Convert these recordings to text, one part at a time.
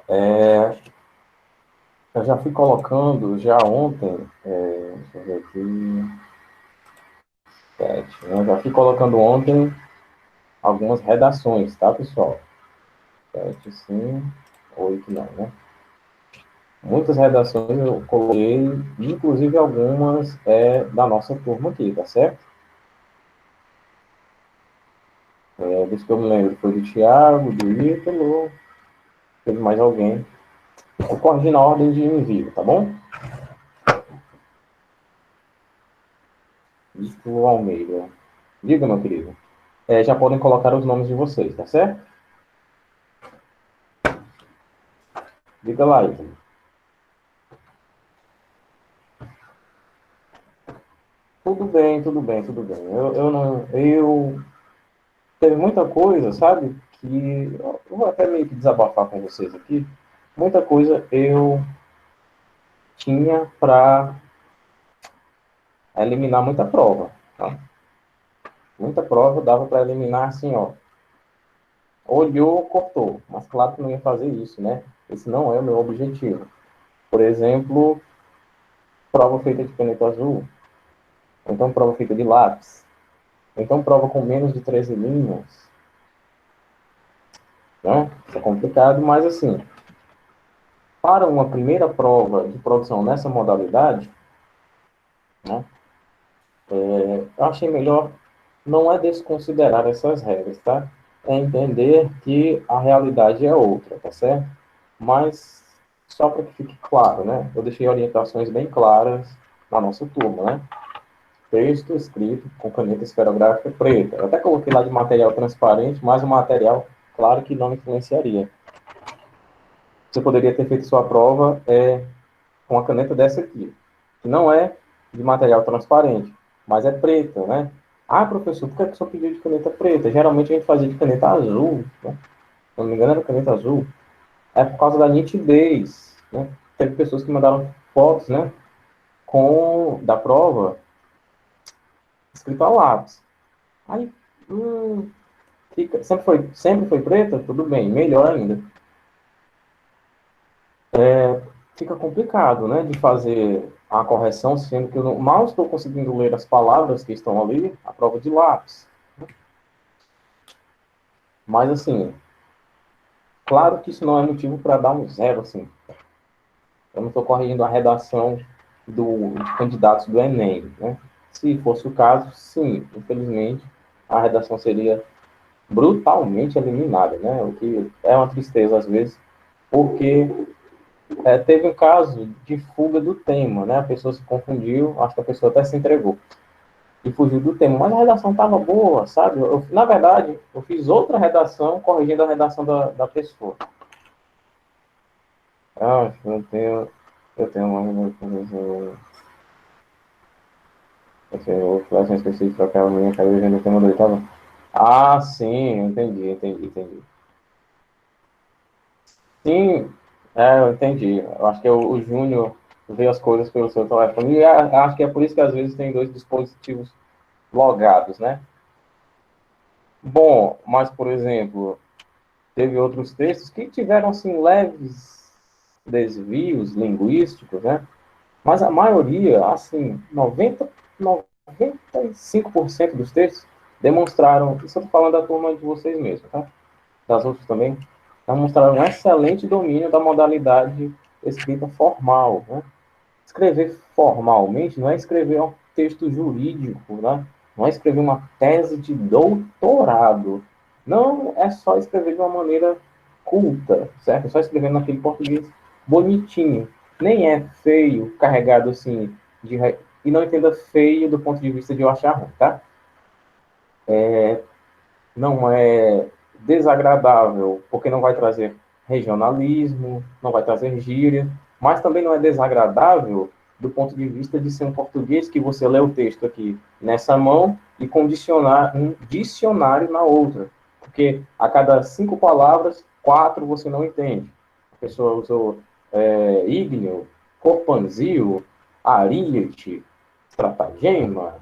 É, eu já fui colocando, já ontem, deixa eu ver aqui, 7, né? Eu já fui colocando ontem algumas redações, tá, pessoal? 7, sim, 8 não, né? Muitas redações eu coloquei, inclusive algumas da nossa turma aqui, tá certo? Dos que eu me lembro foi do Thiago, do Ítalo, teve mais alguém. Eu corrigi na ordem de envio, tá bom? Ítalo Almeida. Diga, meu querido. Já podem colocar os nomes de vocês, tá certo? Diga lá, Ítalo. Tudo bem, tudo bem, tudo bem. Eu não. Eu. Teve muita coisa, sabe? Que. Eu vou até meio que desabafar com vocês aqui. Muita coisa eu tinha para eliminar muita prova. Tá? Muita prova dava para eliminar assim, ó. Olhou, cortou. Mas claro que não ia fazer isso, né? Esse não é o meu objetivo. Por exemplo, prova feita de caneta azul. Então, prova feita de lápis. Então, prova com menos de 13 linhas. Né? Isso é complicado, mas assim, para uma primeira prova de produção nessa modalidade, né, eu achei melhor não é desconsiderar essas regras, tá? É entender que a realidade é outra, tá certo? Mas, só para que fique claro, né? Eu deixei orientações bem claras na nossa turma, né? Texto escrito com caneta esferográfica preta. Eu até coloquei lá de material transparente, mas o material, claro que não influenciaria. Você poderia ter feito sua prova com a caneta dessa aqui, que não é de material transparente, mas é preta, né? Ah, professor, por que você pediu de caneta preta? Geralmente a gente fazia de caneta azul, né? Se não me engano era caneta azul. É por causa da nitidez, né? Teve pessoas que mandaram fotos, né? Da prova escrito a lápis. Aí, sempre foi preta? Tudo bem, melhor ainda. Fica complicado, né, de fazer a correção, sendo que eu mal estou conseguindo ler as palavras que estão ali, a prova de lápis. Mas, assim, claro que isso não é motivo para dar um zero, assim. Eu não estou corrigindo a redação dos candidatos do Enem, né? Se fosse o caso, sim, infelizmente, a redação seria brutalmente eliminada, né? O que é uma tristeza às vezes, porque teve um caso de fuga do tema, né? A pessoa se confundiu, acho que a pessoa até se entregou e fugiu do tema, mas a redação estava boa, sabe? Na verdade, eu fiz outra redação corrigindo a redação da pessoa. Ah, eu tenho uma classe específica para aquela minha cabeça do tema do tava. Ah, sim, entendi. Sim, eu entendi. Eu acho que o Júnior vê as coisas pelo seu telefone. E acho que é por isso que às vezes tem dois dispositivos logados, né? Bom, mas, por exemplo, teve outros textos que tiveram, assim, leves desvios linguísticos, né? Mas a maioria, assim, 95% dos textos demonstraram, isso eu estou falando da turma de vocês mesmos, tá? Das outras também, demonstraram um excelente domínio da modalidade escrita formal, né? Escrever formalmente não é escrever um texto jurídico, né? Não é escrever uma tese de doutorado. Não é só escrever de uma maneira culta, certo? É só escrever naquele português bonitinho. Nem é feio, carregado assim, e não entenda feio do ponto de vista de eu achar ruim, tá? Não é desagradável, porque não vai trazer regionalismo, não vai trazer gíria, mas também não é desagradável do ponto de vista de ser um português que você lê o texto aqui nessa mão e condicionar um dicionário na outra, porque a cada 5 palavras, 4 você não entende. A pessoa usou ígneo, corpanzil, ariete, estratagema,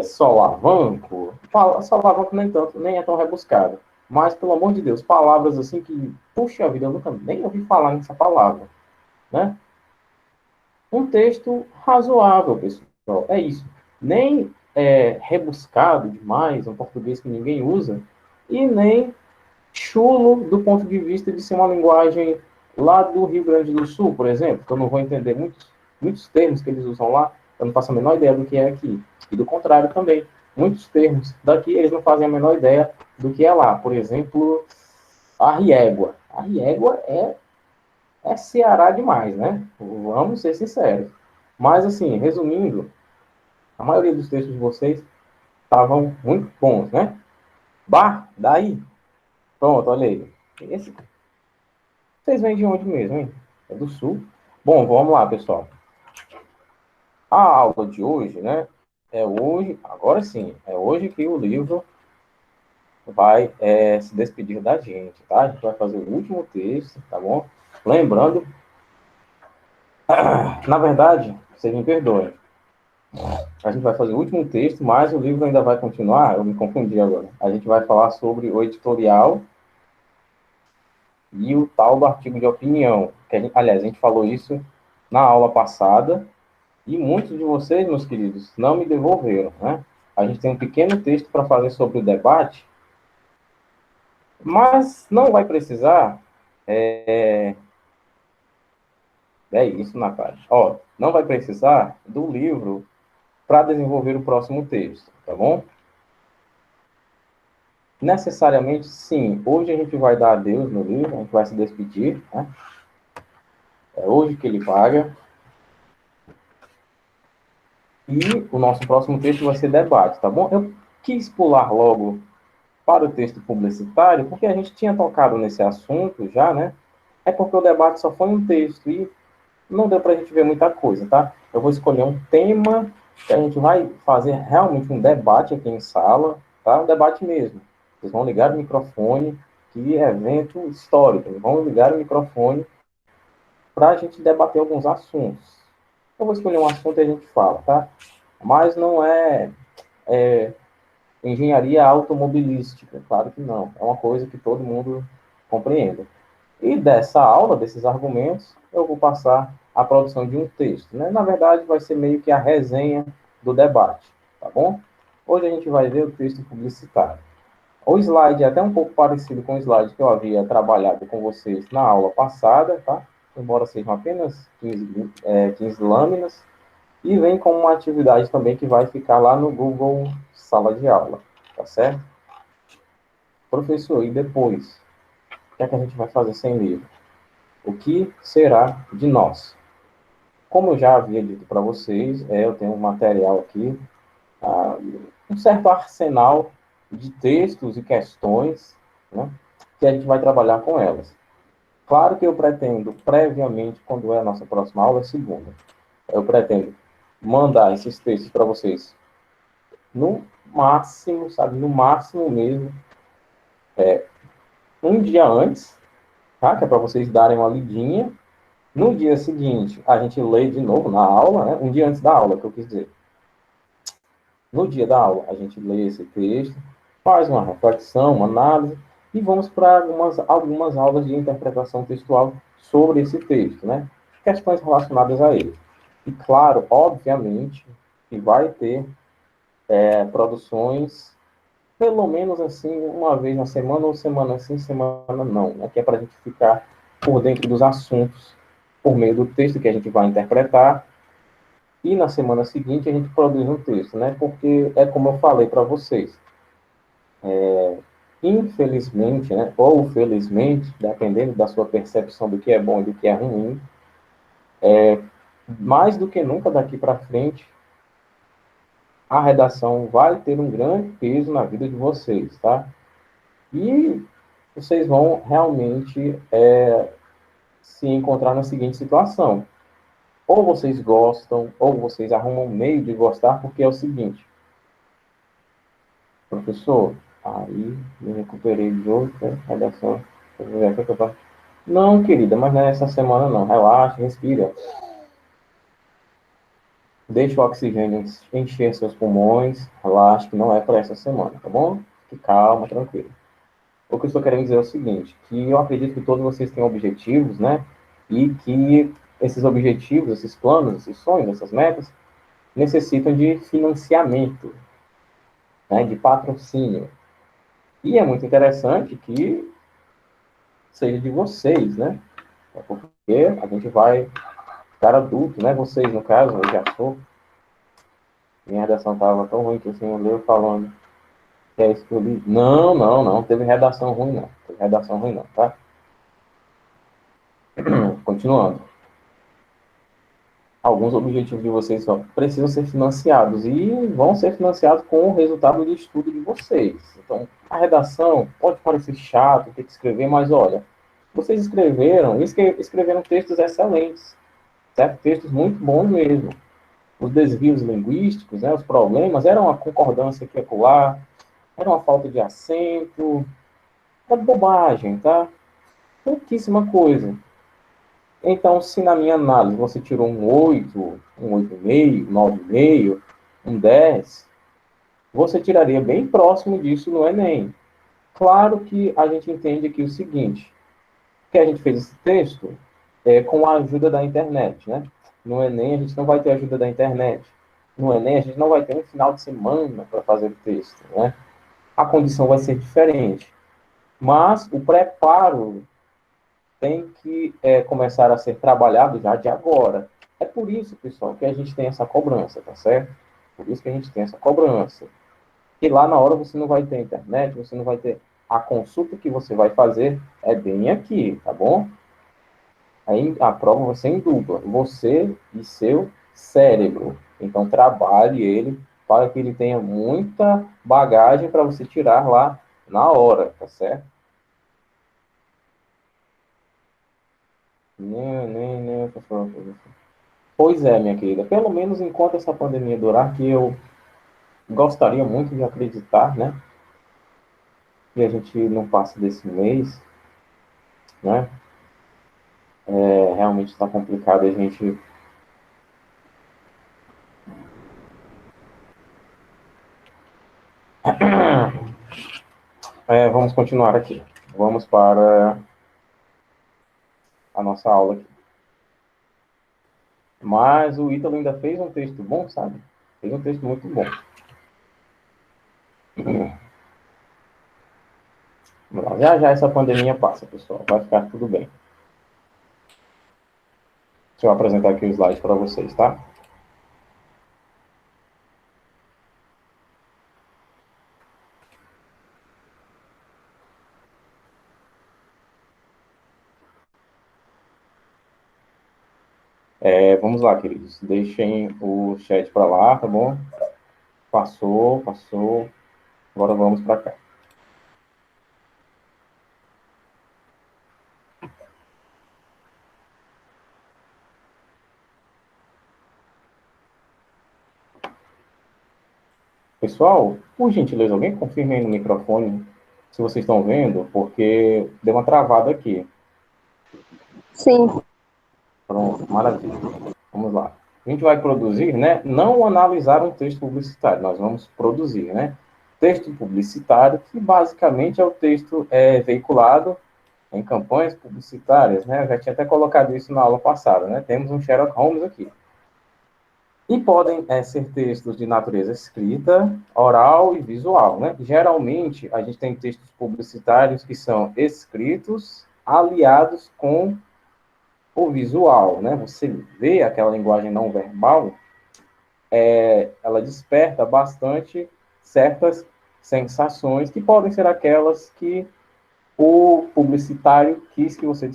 solavanco. Solavanco nem tanto, nem é tão rebuscado. Mas, pelo amor de Deus, palavras assim que, puxa vida, eu nunca nem ouvi falar nessa palavra, né? Um texto razoável, pessoal, é isso. Nem rebuscado demais, um português que ninguém usa, e nem chulo do ponto de vista de ser uma linguagem lá do Rio Grande do Sul, por exemplo, que eu não vou entender muitos termos que eles usam lá, eu não faço a menor ideia do que é aqui. E do contrário também, muitos termos daqui eles não fazem a menor ideia do que é lá. Por exemplo, arriégua. Arriégua é Ceará demais, né? Vamos ser sinceros. Mas, assim, resumindo, a maioria dos textos de vocês estavam muito bons, né? Bah, daí. Pronto, olha aí. Esse, vocês vêm de onde mesmo, hein? É do Sul? Bom, vamos lá, pessoal. A aula de hoje, né? É hoje, agora sim, é hoje que o livro vai se despedir da gente, tá? A gente vai fazer o último texto, tá bom? Lembrando, na verdade, vocês me perdoem, a gente vai fazer o último texto, mas o livro ainda vai continuar, eu me confundi agora. A gente vai falar sobre o editorial e o tal do artigo de opinião. Que aliás, a gente falou isso na aula passada, e muitos de vocês, meus queridos, não me devolveram, né? A gente tem um pequeno texto para fazer sobre o debate, mas não vai precisar. É isso, Natália. Ó, não vai precisar do livro para desenvolver o próximo texto, tá bom? Necessariamente, sim. Hoje a gente vai dar adeus no livro, a gente vai se despedir, né? É hoje que ele paga. E o nosso próximo texto vai ser debate, tá bom? Eu quis pular logo para o texto publicitário, porque a gente tinha tocado nesse assunto já, né? É porque o debate só foi um texto e não deu para a gente ver muita coisa, tá? Eu vou escolher um tema que a gente vai fazer realmente um debate aqui em sala, tá? Um debate mesmo. Vocês vão ligar o microfone, que é evento histórico. Vão ligar o microfone para a gente debater alguns assuntos. Eu vou escolher um assunto e a gente fala, tá? Mas não é engenharia automobilística, claro que não. É uma coisa que todo mundo compreenda. E dessa aula, desses argumentos, eu vou passar a produção de um texto. Né? Na verdade, vai ser meio que a resenha do debate, tá bom? Hoje a gente vai ver o texto publicitário. O slide é até um pouco parecido com o slide que eu havia trabalhado com vocês na aula passada, tá? Embora sejam apenas 15 lâminas, e vem com uma atividade também que vai ficar lá no Google Sala de Aula, tá certo? Professor, e depois? O que é que a gente vai fazer sem livro? O que será de nós? Como eu já havia dito para vocês, eu tenho um material aqui, um certo arsenal de textos e questões, né, que a gente vai trabalhar com elas. Claro que eu pretendo, previamente, quando é a nossa próxima aula, é segunda, eu pretendo mandar esses textos para vocês no máximo, sabe, no máximo mesmo, um dia antes, tá? Que é para vocês darem uma lidinha. No dia seguinte, a gente lê de novo na aula, né? Um dia antes da aula, que eu quis dizer. No dia da aula, a gente lê esse texto, faz uma reflexão, uma análise, e vamos para algumas aulas de interpretação textual sobre esse texto, né? Questões relacionadas a ele. E, claro, obviamente, que vai ter produções, pelo menos assim, uma vez na semana, ou semana sim, semana não, né? Que é para a gente ficar por dentro dos assuntos, por meio do texto que a gente vai interpretar, e na semana seguinte a gente produz um texto, né? Porque é como eu falei para vocês, infelizmente, né? Ou felizmente, dependendo da sua percepção do que é bom e do que é ruim, mais do que nunca daqui para frente, a redação vai ter um grande peso na vida de vocês, tá? E vocês vão realmente se encontrar na seguinte situação: ou vocês gostam, ou vocês arrumam um meio de gostar, porque é o seguinte, professor, aí me recuperei de outra redação. Não, querida, mas não é essa semana não. Relaxa, respira. Deixa o oxigênio encher seus pulmões. Relaxa, que não é para essa semana, tá bom? Fique calma, tranquilo. O que eu estou querendo dizer é o seguinte, que eu acredito que todos vocês têm objetivos, né? E que esses objetivos, esses planos, esses sonhos, essas metas, necessitam de financiamento, né? De patrocínio. E é muito interessante que seja de vocês, né? Porque a gente vai ficar adulto, né? Vocês, no caso, eu já sou. Minha redação estava tão ruim que assim, eu leio falando que é isso que eu li. Não, não, não. Teve redação ruim, não. Teve redação ruim, não, tá? Continuando. Alguns objetivos de vocês só precisam ser financiados e vão ser financiados com o resultado do estudo de vocês. Então, a redação pode parecer chato, ter que escrever, mas olha, vocês escreveram, escreveram textos excelentes, certo? Textos muito bons mesmo. Os desvios linguísticos, né, os problemas, eram a concordância aqui e acolá, era uma falta de acento, era bobagem, tá? Pouquíssima coisa. Então, se na minha análise você tirou um 8, um 8,5, 9,5, um 10, você tiraria bem próximo disso no Enem. Claro que a gente entende aqui o seguinte, que a gente fez esse texto com a ajuda da internet, né? No Enem a gente não vai ter ajuda da internet. No Enem a gente não vai ter um final de semana para fazer o texto, né? A condição vai ser diferente. Mas o preparo tem que começar a ser trabalhado já de agora. É por isso, pessoal, que a gente tem essa cobrança, tá certo? Por isso que a gente tem essa cobrança. E lá na hora você não vai ter internet, você não vai ter a consulta que você vai fazer é bem aqui, tá bom? Aí a prova vai ser em dupla, você e seu cérebro. Então trabalhe ele para que ele tenha muita bagagem para você tirar lá na hora, tá certo? Nem, pois é, minha querida. Pelo menos enquanto essa pandemia durar, que eu gostaria muito de acreditar, né? Que a gente não passe desse mês, né? Realmente está complicado a gente. Vamos continuar aqui. Vamos para a nossa aula aqui. Mas o Ítalo ainda fez um texto bom, sabe? Fez um texto muito bom. Já já essa pandemia passa, pessoal. Vai ficar tudo bem. Deixa eu apresentar aqui o slide para vocês, tá? Vamos lá, queridos. Deixem o chat para lá, tá bom? Passou, passou. Agora vamos para cá. Pessoal, por gentileza, alguém confirme aí no microfone se vocês estão vendo, porque deu uma travada aqui. Sim. Pronto, maravilha. Vamos lá. A gente vai produzir, né? Não analisar um texto publicitário, nós vamos produzir, né? Texto publicitário, que basicamente é o texto veiculado em campanhas publicitárias, né? Eu já tinha até colocado isso na aula passada, né? Temos um Sherlock Holmes aqui. E podem ser textos de natureza escrita, oral e visual, né? Geralmente, a gente tem textos publicitários que são escritos aliados com o visual, né? Você vê aquela linguagem não verbal, ela desperta bastante certas sensações que podem ser aquelas que o publicitário quis que você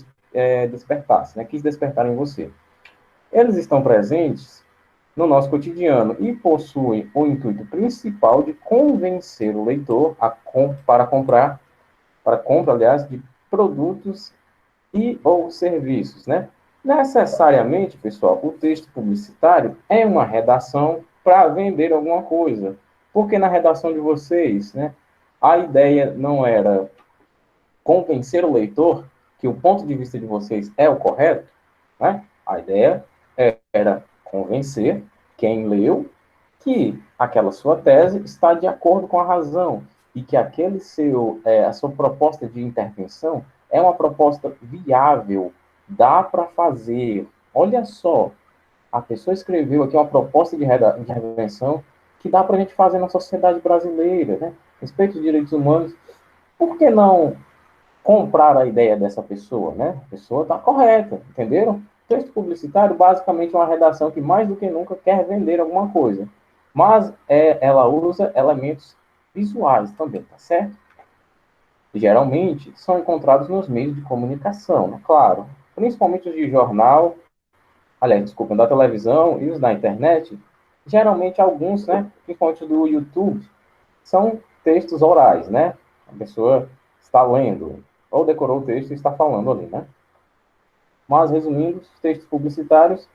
despertasse, né? Quis despertar em você. Eles estão presentes no nosso cotidiano e possuem o intuito principal de convencer o leitor para compra, aliás, de produtos e ou serviços, né? Necessariamente, pessoal, o texto publicitário é uma redação para vender alguma coisa, porque na redação de vocês, né, a ideia não era convencer o leitor que o ponto de vista de vocês é o correto, né? A ideia era convencer quem leu que aquela sua tese está de acordo com a razão. e que a sua proposta de intervenção é uma proposta viável, dá para fazer. Olha só, a pessoa escreveu aqui uma proposta de intervenção que dá para a gente fazer na sociedade brasileira, né? Respeito aos direitos humanos. Por que não comprar a ideia dessa pessoa, né? A pessoa está correta, entenderam? Texto publicitário, basicamente, é uma redação que mais do que nunca quer vender alguma coisa, mas ela usa elementos visuais também, tá certo? Geralmente, são encontrados nos meios de comunicação, né? Claro, principalmente os de jornal, aliás, desculpa, da televisão e os da internet, geralmente alguns, né, principalmente do YouTube, são textos orais, né? A pessoa está lendo, ou decorou o texto e está falando ali, né? Mas, resumindo, os textos publicitários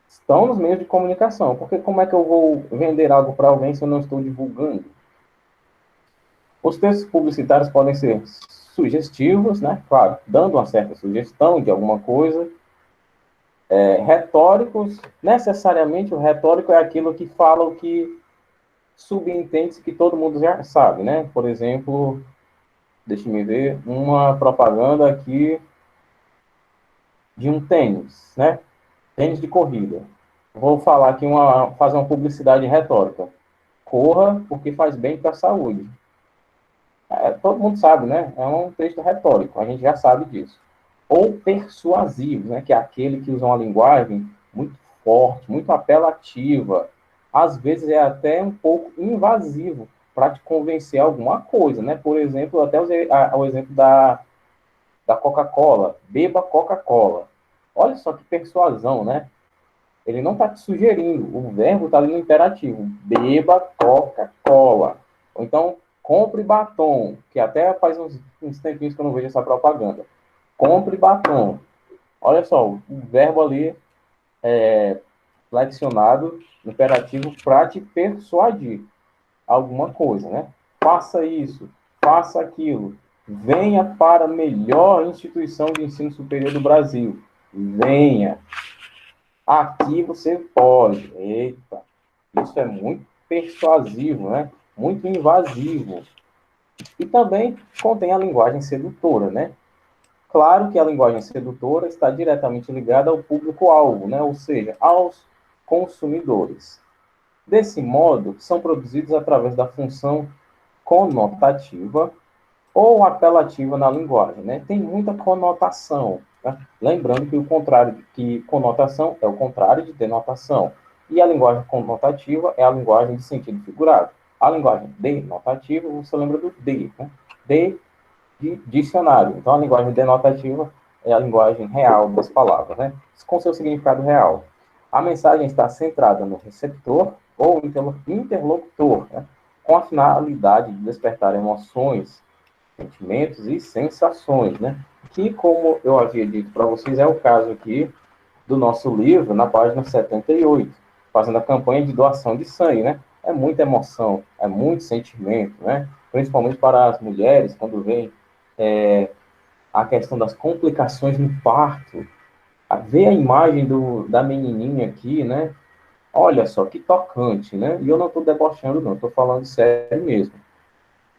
estão nos meios de comunicação, porque como é que eu vou vender algo para alguém se eu não estou divulgando? Os textos publicitários podem ser sugestivos, né? Claro, dando uma certa sugestão de alguma coisa. Retóricos, necessariamente o retórico é aquilo que fala o que subentende que todo mundo já sabe, né? Por exemplo, deixe-me ver, uma propaganda aqui de um tênis, né? Tênis de corrida. Vou falar aqui fazer uma publicidade retórica. Corra porque faz bem para a saúde. Todo mundo sabe, né? É um texto retórico, a gente já sabe disso. Ou persuasivo, né? Que é aquele que usa uma linguagem muito forte, muito apelativa. Às vezes é até um pouco invasivo para te convencer alguma coisa, né? Por exemplo, até o exemplo da Coca-Cola. Beba Coca-Cola. Olha só que persuasão, né? Ele não está te sugerindo, o verbo está ali no imperativo. Beba Coca-Cola. Ou então, compre batom, que até faz uns tempinhos que eu não vejo essa propaganda. Compre batom. Olha só, o verbo ali flexionado, imperativo, para te persuadir alguma coisa, né? Faça isso, faça aquilo. Venha para a melhor instituição de ensino superior do Brasil. Venha. Aqui você pode. Eita, isso é muito persuasivo, né? Muito invasivo. E também contém a linguagem sedutora, né? Claro que a linguagem sedutora está diretamente ligada ao público-alvo, né? Ou seja, aos consumidores. Desse modo, são produzidos através da função conotativa ou apelativa na linguagem, né? Tem muita conotação, né? Lembrando que o contrário que conotação é o contrário de denotação. E a linguagem conotativa é a linguagem de sentido figurado. A linguagem denotativa, você lembra do D, né? D de dicionário. Então, a linguagem denotativa é a linguagem real das palavras, né? Com seu significado real. A mensagem está centrada no receptor ou interlocutor, né? Com a finalidade de despertar emoções, sentimentos e sensações, né? Que, como eu havia dito para vocês, é o caso aqui do nosso livro, na página 78, fazendo a campanha de doação de sangue, né? É muita emoção, é muito sentimento, né? Principalmente para as mulheres, quando vem a questão das complicações no parto, ver a imagem da menininha aqui, né? Olha só, que tocante, né? E eu não estou debochando, não, estou falando sério mesmo.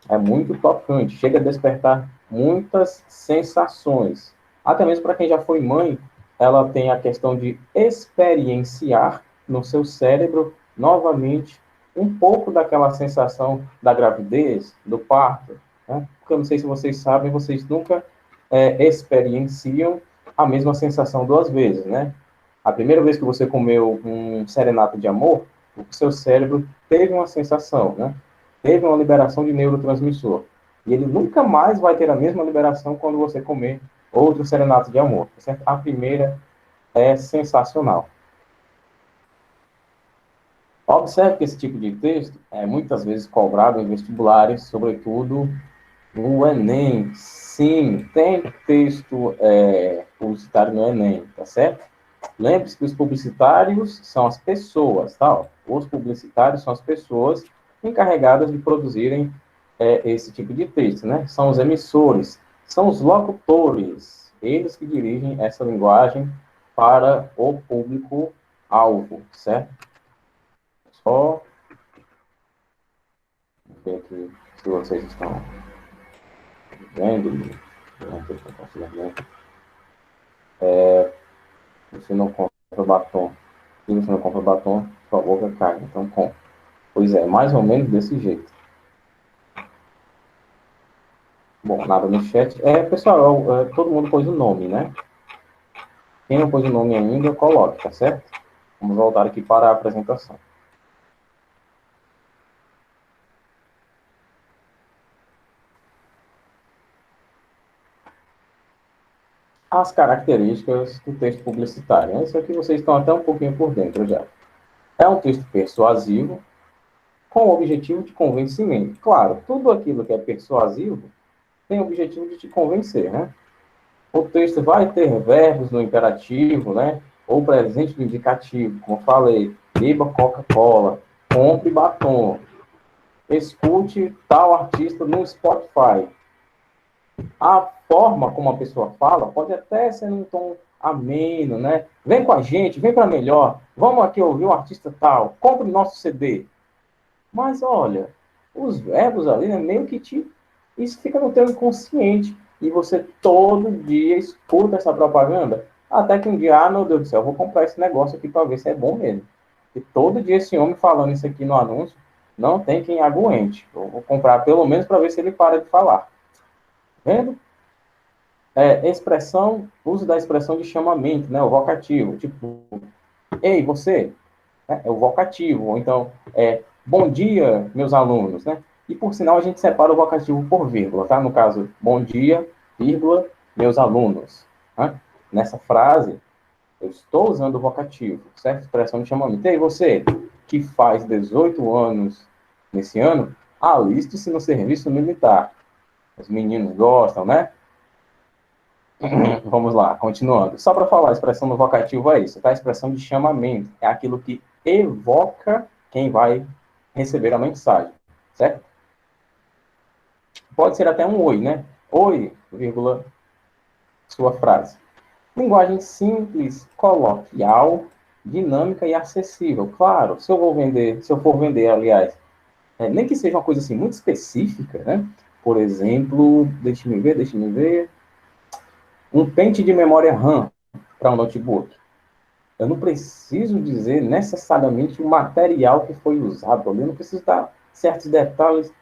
É muito tocante, chega a despertar muitas sensações. Até mesmo para quem já foi mãe, ela tem a questão de experienciar no seu cérebro novamente um pouco daquela sensação da gravidez, do parto, né? Porque eu não sei se vocês sabem, vocês nunca experienciam a mesma sensação duas vezes, né? A primeira vez que você comeu um serenato de amor, o seu cérebro teve uma sensação, né? Teve uma liberação de neurotransmissor. E ele nunca mais vai ter a mesma liberação quando você comer outro serenato de amor. Certo? A primeira é sensacional. Observe que esse tipo de texto é muitas vezes cobrado em vestibulares, sobretudo no Enem. Sim, tem texto publicitário no Enem, tá certo? Lembre-se que os publicitários são as pessoas, tá? Os publicitários são as pessoas encarregadas de produzirem esse tipo de texto, né? São os emissores, são os locutores, eles que dirigem essa linguagem para o público-alvo, certo? Só ver aqui. Se vocês estão vendo, você não compra batom. Se você não compra batom, sua boca cai. Então, compra. Pois é, mais ou menos desse jeito. Bom, nada no chat. Pessoal, todo mundo pôs o nome, né? Quem não pôs o nome ainda, coloque, tá certo? Vamos voltar aqui para a apresentação. As características do texto publicitário. Isso aqui vocês estão até um pouquinho por dentro já. É um texto persuasivo, com o objetivo de convencimento. Claro, tudo aquilo que é persuasivo tem o objetivo de te convencer, né? O texto vai ter verbos no imperativo, né? Ou presente no indicativo, como eu falei. Beba Coca-Cola, compre batom, escute tal artista no Spotify. A forma como a pessoa fala pode até ser num tom ameno, né? Vem com a gente, vem para melhor. Vamos aqui ouvir um artista tal, compre nosso CD. Mas olha, os verbos ali, né, meio que isso fica no teu inconsciente. E você todo dia escuta essa propaganda. Até que um dia, meu Deus do céu, eu vou comprar esse negócio aqui para ver se é bom mesmo. E todo dia esse homem falando isso aqui no anúncio, não tem quem aguente. Eu vou comprar pelo menos para ver se ele para de falar. Vendo? Uso da expressão de chamamento, né? O vocativo. Tipo, ei, você, né? É o vocativo. Ou então, bom dia, meus alunos, né? E, por sinal, a gente separa o vocativo por vírgula, tá? No caso, bom dia, vírgula, meus alunos. Né? Nessa frase, eu estou usando o vocativo, certo? Expressão de chamamento. E aí, você, que faz 18 anos nesse ano, aliste-se no serviço militar. Os meninos gostam, né? Vamos lá, continuando. Só para falar, a expressão no vocativo é isso, tá? A expressão de chamamento é aquilo que evoca quem vai receber a mensagem, certo? Pode ser até um oi, né? Oi, vírgula, sua frase. Linguagem simples, coloquial, dinâmica e acessível. Claro, se eu for vender, aliás, nem que seja uma coisa assim muito específica, né? Por exemplo, deixa me ver, um pente de memória RAM para um notebook. Eu não preciso dizer necessariamente o material que foi usado ali, eu não preciso dar certos detalhes.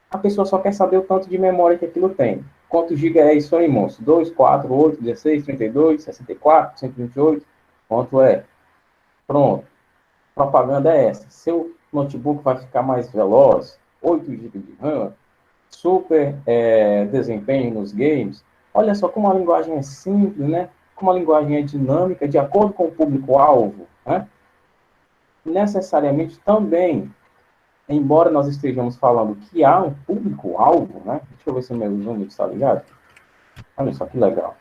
A pessoa só quer saber o tanto de memória que aquilo tem. Quantos GB é isso aí, moço? 2, 4, 8, 16, 32, 64, 128? Quanto é? Pronto. Propaganda é essa. Seu notebook vai ficar mais veloz, 8 GB de RAM, super desempenho nos games. Olha só como a linguagem é simples, né? Como a linguagem é dinâmica, de acordo com o público-alvo, né? Necessariamente também, embora nós estejamos falando que há um público-alvo, né? Deixa eu ver se o meu zoom está ligado. Olha só que legal.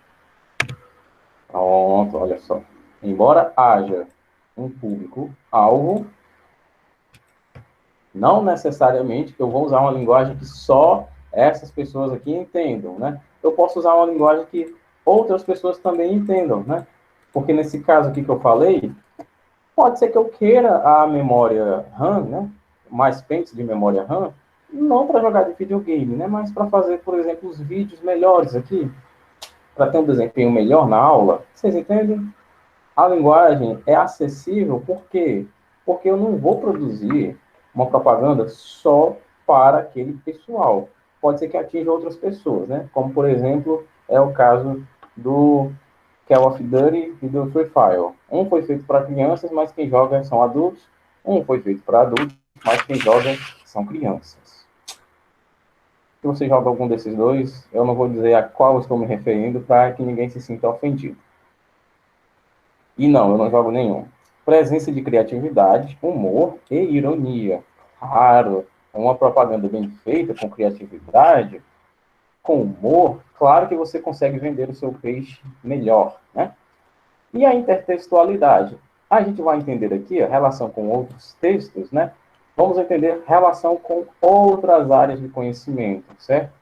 Pronto, olha só. Embora haja um público-alvo, não necessariamente eu vou usar uma linguagem que só essas pessoas aqui entendam, né? Eu posso usar uma linguagem que outras pessoas também entendam, né? Porque nesse caso aqui que eu falei, pode ser que eu queira a memória RAM, né? Mais pentes de memória RAM, não para jogar de videogame, né? Mas para fazer, por exemplo, os vídeos melhores aqui, para ter um desempenho melhor na aula. Vocês entendem? A linguagem é acessível, por quê? Porque eu não vou produzir uma propaganda só para aquele pessoal. Pode ser que atinja outras pessoas, né? Como, por exemplo, é o caso do Call of Duty e do Free Fire. Um foi feito para crianças, mas quem joga são adultos. Um foi feito para adultos, mas quem joga são crianças. Se você joga algum desses dois, eu não vou dizer a qual estou me referindo para que ninguém se sinta ofendido. E não, eu não jogo nenhum. Presença de criatividade, humor e ironia. Claro, uma propaganda bem feita, com criatividade, com humor, claro que você consegue vender o seu peixe melhor, né? E a intertextualidade? A gente vai entender aqui a relação com outros textos, né? Vamos entender relação com outras áreas de conhecimento, certo?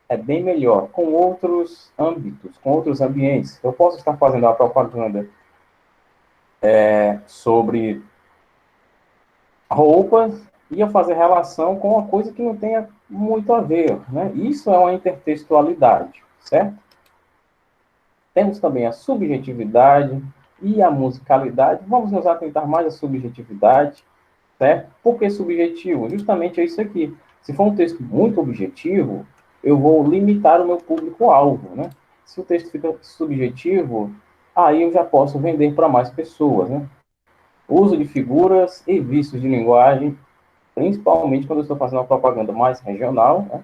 É bem melhor, com outros âmbitos, com outros ambientes. Eu posso estar fazendo uma propaganda sobre roupas e eu fazer relação com uma coisa que não tenha muito a ver, né? Isso é uma intertextualidade, certo? Temos também a subjetividade e a musicalidade. Vamos nos atentar mais à subjetividade, certo? Por que subjetivo? Justamente é isso aqui. Se for um texto muito objetivo, eu vou limitar o meu público-alvo, né? Se o texto fica subjetivo, aí eu já posso vender para mais pessoas, né? Uso de figuras e vícios de linguagem, principalmente quando eu estou fazendo uma propaganda mais regional, né?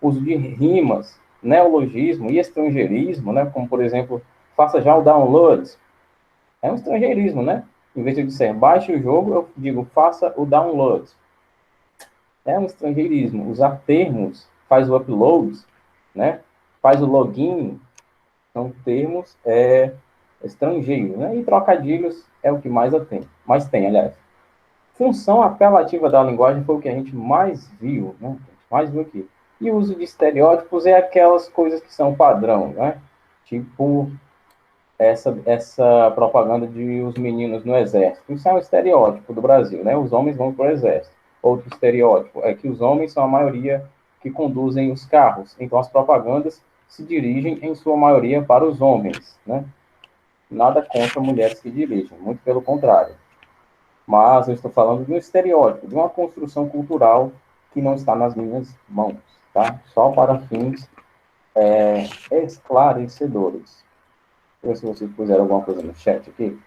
Uso de rimas, neologismo e estrangeirismo, né? Como, por exemplo, faça já o download. É um estrangeirismo, né? Em vez de eu dizer baixe o jogo, eu digo faça o download. É um estrangeirismo. Usar termos, faz o upload, né? Faz o login, são termos estrangeiros, né? E trocadilhos é o que mais tem, aliás. Função apelativa da linguagem foi o que a gente mais viu, né? Mais viu aqui. E o uso de estereótipos é aquelas coisas que são padrão, né? Tipo essa propaganda de os meninos no exército. Isso é um estereótipo do Brasil, né? Os homens vão para o exército. Outro estereótipo é que os homens são a maioria que conduzem os carros. Então as propagandas se dirigem em sua maioria para os homens, né? Nada contra mulheres que dirigem, muito pelo contrário. Mas eu estou falando de um estereótipo, de uma construção cultural que não está nas minhas mãos, tá? Só para fins esclarecedores. Deixa eu ver se vocês puseram alguma coisa no chat aqui.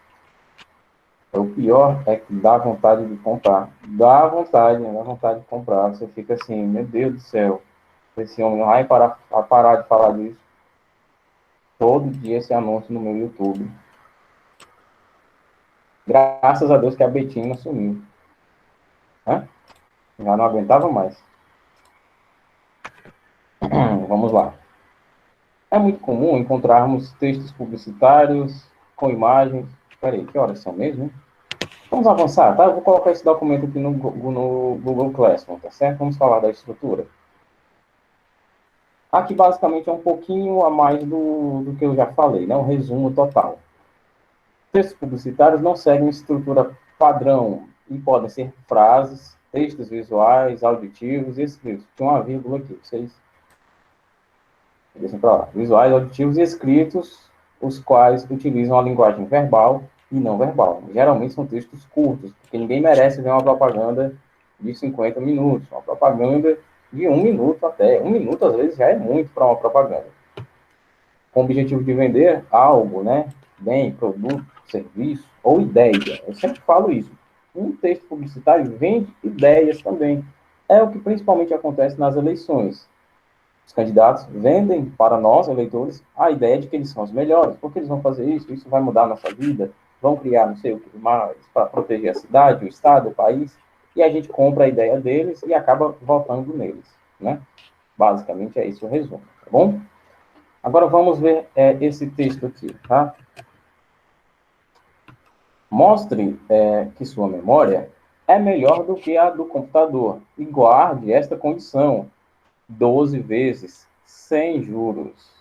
O pior é que dá vontade de comprar. Dá vontade, né? Dá vontade de comprar. Você fica assim, meu Deus do céu. Esse homem não vai parar de falar disso. Todo dia esse anúncio no meu YouTube. Graças a Deus que a Betina sumiu. Né? Já não aguentava mais. Vamos lá. É muito comum encontrarmos textos publicitários com imagens. Peraí, que horas são mesmo? Hein? Vamos avançar, tá? Eu vou colocar esse documento aqui no Google Classroom, tá certo? Vamos falar da estrutura. Aqui, basicamente, é um pouquinho a mais do que eu já falei, né? Um resumo total. Textos publicitários não seguem estrutura padrão e podem ser frases, textos visuais, auditivos e escritos. Tem uma vírgula aqui, vocês deixem para lá. Visuais, auditivos e escritos, os quais utilizam a linguagem verbal e não verbal. Geralmente são textos curtos, porque ninguém merece ver uma propaganda de 50 minutos, uma propaganda de 1 minuto até. 1 minuto, às vezes, já é muito para uma propaganda. Com o objetivo de vender algo, né? Bem, produto, serviço ou ideia. Eu sempre falo isso. Um texto publicitário vende ideias também. É o que principalmente acontece nas eleições. Os candidatos vendem para nós, eleitores, a ideia de que eles são os melhores, porque eles vão fazer isso, isso vai mudar a nossa vida, vão criar não sei o que mais para proteger a cidade, o estado, o país, e a gente compra a ideia deles e acaba votando neles, né? Basicamente é isso o resumo, tá bom? Agora vamos ver esse texto aqui, tá? Mostre que sua memória é melhor do que a do computador e guarde esta condição 12 vezes sem juros.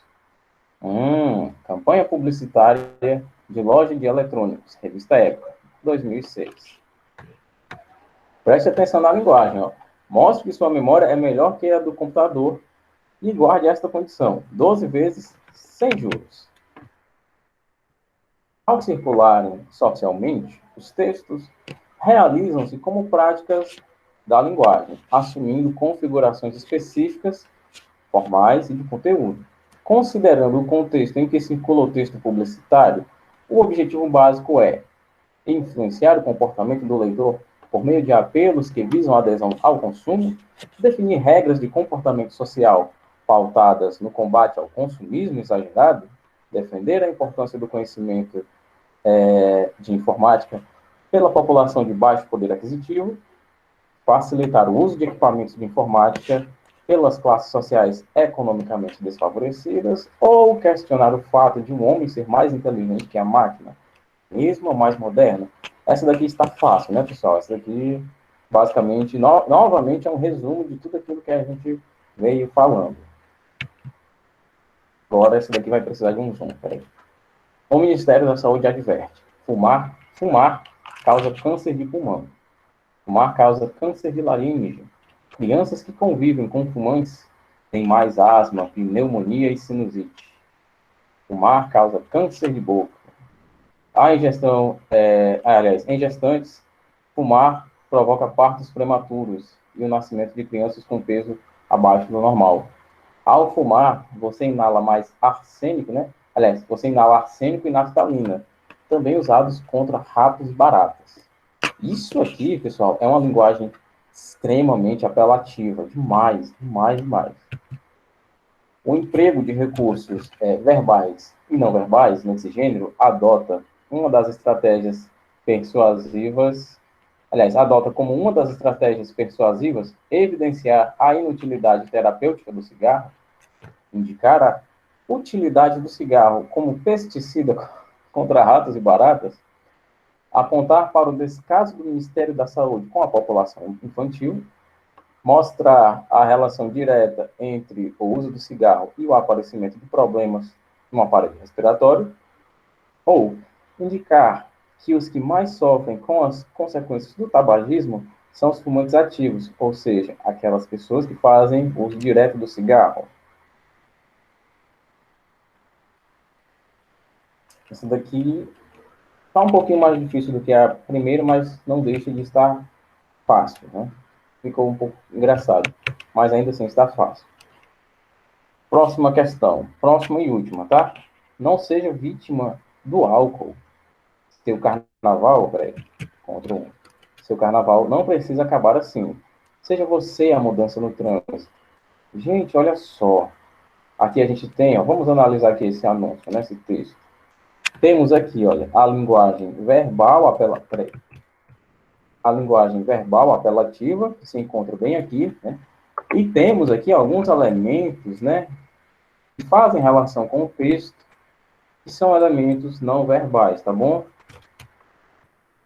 Campanha publicitária de loja de eletrônicos, revista Época, 2006. Preste atenção na linguagem. Ó. Mostre que sua memória é melhor que a do computador e guarde esta condição, 12 vezes sem juros. Ao circularem socialmente, os textos realizam-se como práticas da linguagem, assumindo configurações específicas, formais e de conteúdo. Considerando o contexto em que circula o texto publicitário, o objetivo básico é influenciar o comportamento do leitor por meio de apelos que visam a adesão ao consumo, definir regras de comportamento social pautadas no combate ao consumismo exagerado, defender a importância do conhecimento de informática pela população de baixo poder aquisitivo, facilitar o uso de equipamentos de informática pelas classes sociais economicamente desfavorecidas, ou questionar o fato de um homem ser mais inteligente que a máquina, mesmo a mais moderna. Essa daqui está fácil, né, pessoal? Essa daqui, basicamente, novamente, é um resumo de tudo aquilo que a gente veio falando. Agora, essa daqui vai precisar de um zoom, peraí. O Ministério da Saúde adverte: fumar causa câncer de pulmão. Fumar causa câncer de laringe. Crianças que convivem com fumantes têm mais asma, pneumonia e sinusite. Fumar causa câncer de boca. A ingestão, em gestantes, fumar provoca partos prematuros e o nascimento de crianças com peso abaixo do normal. Ao fumar, você inala mais arsênico, né? Aliás, você inala arsênico e naftalina, também usados contra ratos e baratas. Isso aqui, pessoal, é uma linguagem extremamente apelativa, demais, demais, demais. O emprego de recursos verbais e não verbais nesse gênero adota uma das estratégias persuasivas, aliás, adota como uma das estratégias persuasivas evidenciar a inutilidade terapêutica do cigarro, indicar a utilidade do cigarro como pesticida contra ratos e baratas, apontar para o descaso do Ministério da Saúde com a população infantil, mostrar a relação direta entre o uso do cigarro e o aparecimento de problemas no aparelho respiratório, ou indicar que os que mais sofrem com as consequências do tabagismo são os fumantes ativos, ou seja, aquelas pessoas que fazem uso direto do cigarro. Essa daqui está um pouquinho mais difícil do que a primeira, mas não deixa de estar fácil, né? Ficou um pouco engraçado, mas ainda assim está fácil. Próxima questão, próxima e última, tá? Não seja vítima do álcool. Seu carnaval, contra um. Seu carnaval não precisa acabar assim. Seja você a mudança no trânsito. Gente, olha só. Aqui a gente tem, ó, vamos analisar aqui esse anúncio, né, esse texto. Temos aqui, olha, a linguagem verbal a linguagem verbal apelativa, que se encontra bem aqui, né? E temos aqui alguns elementos, né, que fazem relação com o texto, que são elementos não verbais, tá bom?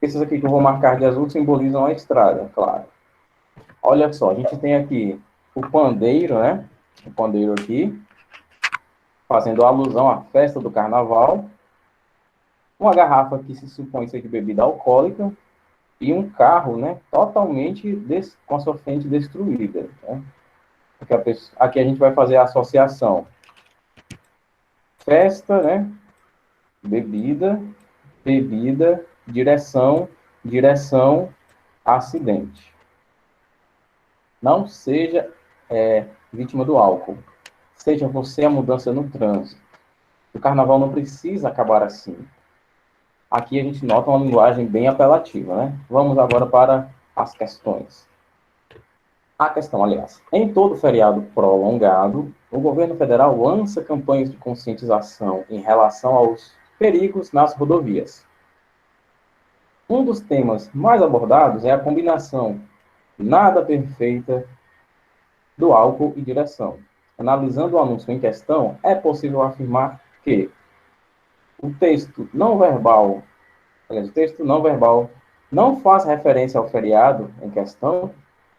Esses aqui que eu vou marcar de azul simbolizam a estrada, claro. Olha só, a gente tem aqui o pandeiro, né? O pandeiro aqui, fazendo alusão à festa do carnaval. Uma garrafa que se supõe ser de bebida alcoólica. E um carro, né? Totalmente com a sua frente destruída. Né? Aqui a gente vai fazer a associação. Festa, né? Bebida, bebida, direção, direção, acidente. Não seja vítima do álcool. Seja você a mudança no trânsito. O carnaval não precisa acabar assim. Aqui a gente nota uma linguagem bem apelativa, né? Vamos agora para as questões. A questão, aliás, em todo feriado prolongado, o governo federal lança campanhas de conscientização em relação aos perigos nas rodovias. Um dos temas mais abordados é a combinação nada perfeita do álcool e direção. Analisando o anúncio em questão, é possível afirmar que o texto não verbal não faz referência ao feriado em questão.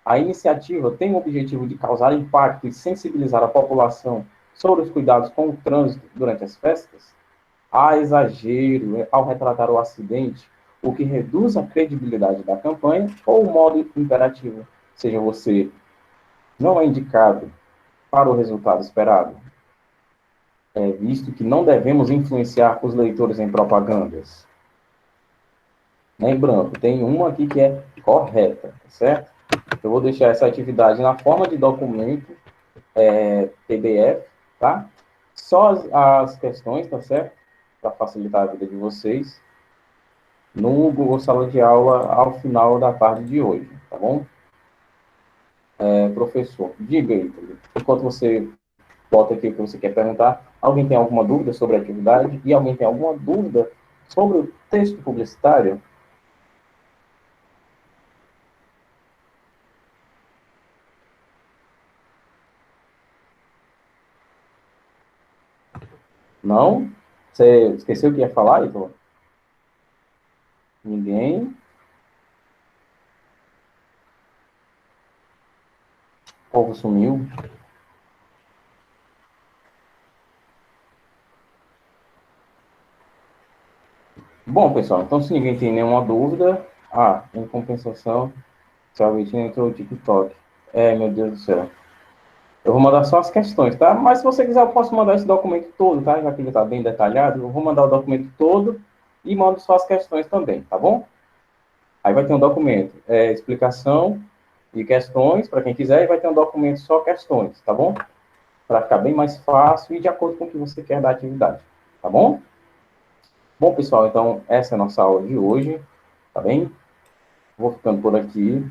A iniciativa tem o objetivo de causar impacto e sensibilizar a população sobre os cuidados com o trânsito durante as festas. Há exagero ao retratar o acidente, o que reduz a credibilidade da campanha, ou o modo imperativo, seja você não é indicado para o resultado esperado. Visto que não devemos influenciar os leitores em propagandas. Lembrando, tem uma aqui que é correta, certo? Eu vou deixar essa atividade na forma de documento PDF, tá? Só as questões, tá certo? Para facilitar a vida de vocês. No Google Sala de Aula, ao final da tarde de hoje, tá bom? Professor, diga aí, enquanto você bota aqui o que você quer perguntar, alguém tem alguma dúvida sobre a atividade? E alguém tem alguma dúvida sobre o texto publicitário? Não? Você esqueceu o que ia falar, Ítalo? Ninguém? O povo sumiu? Bom, pessoal, então se ninguém tem nenhuma dúvida... em compensação, Salvetinho entrou o TikTok. Meu Deus do céu. Eu vou mandar só as questões, tá? Mas se você quiser, eu posso mandar esse documento todo, tá? Já que ele está bem detalhado, eu vou mandar o documento todo e mando só as questões também, tá bom? Aí vai ter um documento, explicação e questões, para quem quiser, e vai ter um documento só questões, tá bom? Para ficar bem mais fácil e de acordo com o que você quer da atividade, tá bom? Bom, pessoal, então, essa é a nossa aula de hoje, tá bem? Vou ficando por aqui.